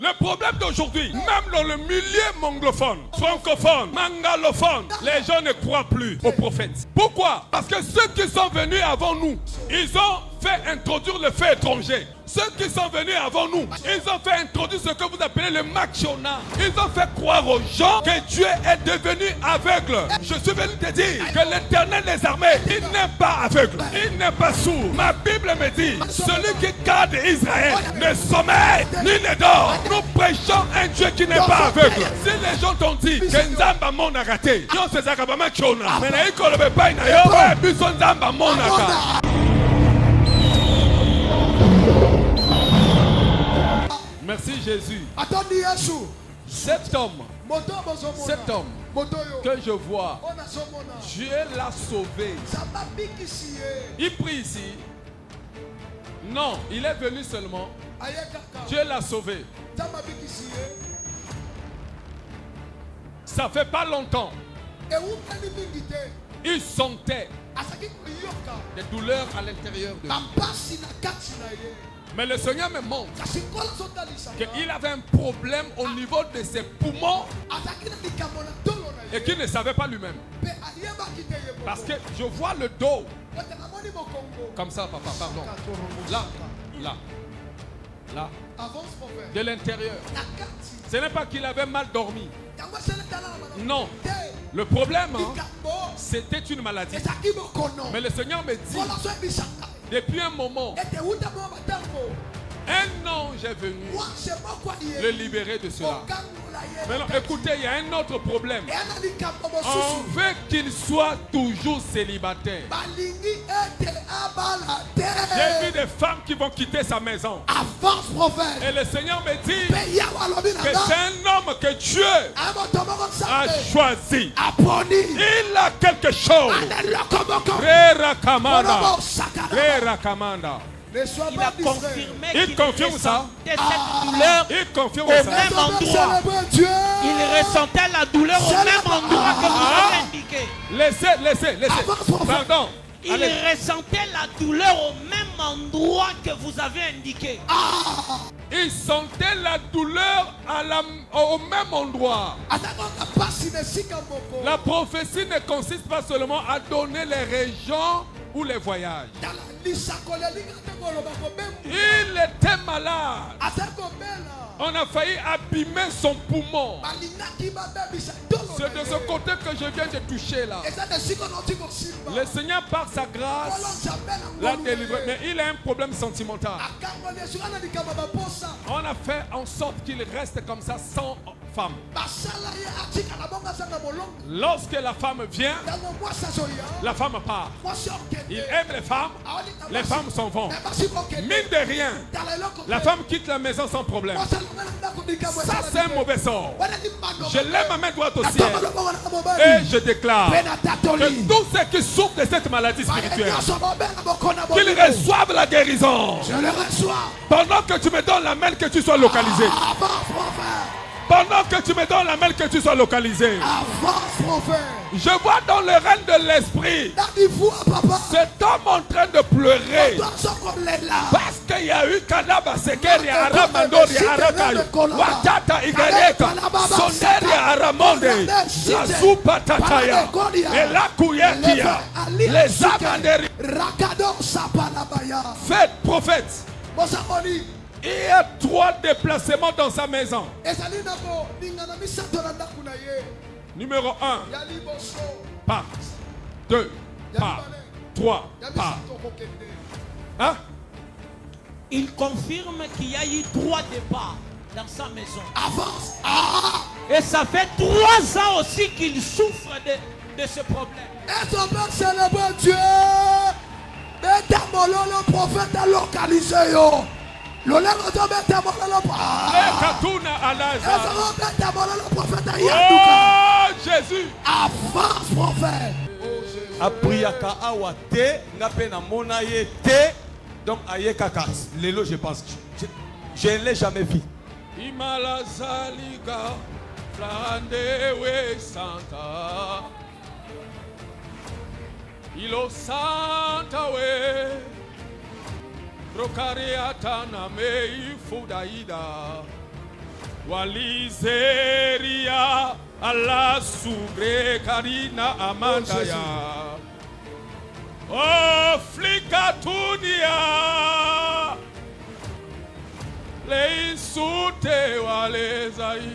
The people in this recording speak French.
Le problème d'aujourd'hui, même dans le milieu monglophone, francophone, mangalophone, les gens ne croient plus aux prophètes. Pourquoi? Parce que ceux qui sont venus avant nous, ils ont fait introduire le fait étranger. Ceux qui sont venus avant nous, ils ont fait introduire ce que vous appelez le machona. Ils ont fait croire aux gens que Dieu est devenu aveugle. Je suis venu te dire que l'Éternel des armées, il n'est pas aveugle, il n'est pas sourd. Ma Bible me dit, celui qui garde Israël ne sommeille ni ne dort. Nous prêchons un Dieu qui n'est pas aveugle. Si les gens t'ont dit que Nzamba mon a raté, yo c'est ça que machona. Mais na iko le pas na yo, ouais, biso Nzamba mon a raté. Merci Jésus. Cet homme que je vois, Dieu l'a sauvé. Il prie ici. Non, il est venu seulement. Dieu l'a sauvé. Ça fait pas longtemps. Il sentait des douleurs à l'intérieur de lui. Mais le Seigneur me montre qu'il avait un problème au niveau de ses poumons et qu'il ne savait pas lui-même. Parce que je vois le dos. Comme ça, papa, pardon. Là, là, là. De l'intérieur. Ce n'est pas qu'il avait mal dormi. Non. Le problème, c'était une maladie. Mais le Seigneur me dit, depuis un moment, un ange est venu le libérer de cela. Maintenant, écoutez, il y a un autre problème. On veut qu'il soit toujours célibataire. J'ai vu des femmes qui vont quitter sa maison. Et le Seigneur me dit que c'est un homme que Dieu a choisi. Il a quelque chose. Il a confirmé il confirme ça. Cette douleur il confirme au ça. même endroit. Il ressentait la douleur au même endroit que vous avez indiqué. Laissez. Pardon. Il ressentait la douleur au même endroit que vous avez indiqué. Il sentait la douleur au même endroit. La prophétie ne consiste pas seulement à donner les régions ou les voyages. Il était malade. On a failli abîmer son poumon. C'est de ce côté que je viens de toucher là. Le Seigneur par sa grâce l'a délivré. Mais il a un problème sentimental. On a fait en sorte qu'il reste comme ça sans femme. Lorsque la femme vient, la femme part. Il aime les femmes s'en vont. Mine de rien, la femme quitte la maison sans problème. Ça c'est un mauvais sort. Je lève ma main droite au ciel et je déclare que tous ceux qui souffrent de cette maladie spirituelle, qu'ils reçoivent la guérison. Pendant que tu me donnes la main, que tu sois localisé. Pendant que tu me donnes la main, que tu sois localisé. Je vois dans le règne de l'esprit cet homme en train de pleurer parce qu'il y a eu Kadaba Sekeria Aramandori Arakayo Watata Igareka Sonderia Aramonde la Zupa Tataya et la Kouyekia les Amanderi. Faites prophète. Il y a 3 déplacements dans sa maison. Numéro 1, part. 2, part. 3, part. Hein? Il confirme qu'il y a eu 3 départs dans sa maison. Avance. Et ça fait 3 ans aussi qu'il souffre de ce problème. Et ton père c'est le bon Dieu. Mais le prophète a localisé. Oh Jésus. Avance prophète. Apriaka awate nape na mona ye te donc aye kaka lelo je pense je ne l'ai jamais vu. Imala zaliga flande we santa ilo santa we Rokariata na mei fudaida Walizeria ala sugre karina amandaya. Oh flikatunia. Le insute walezai.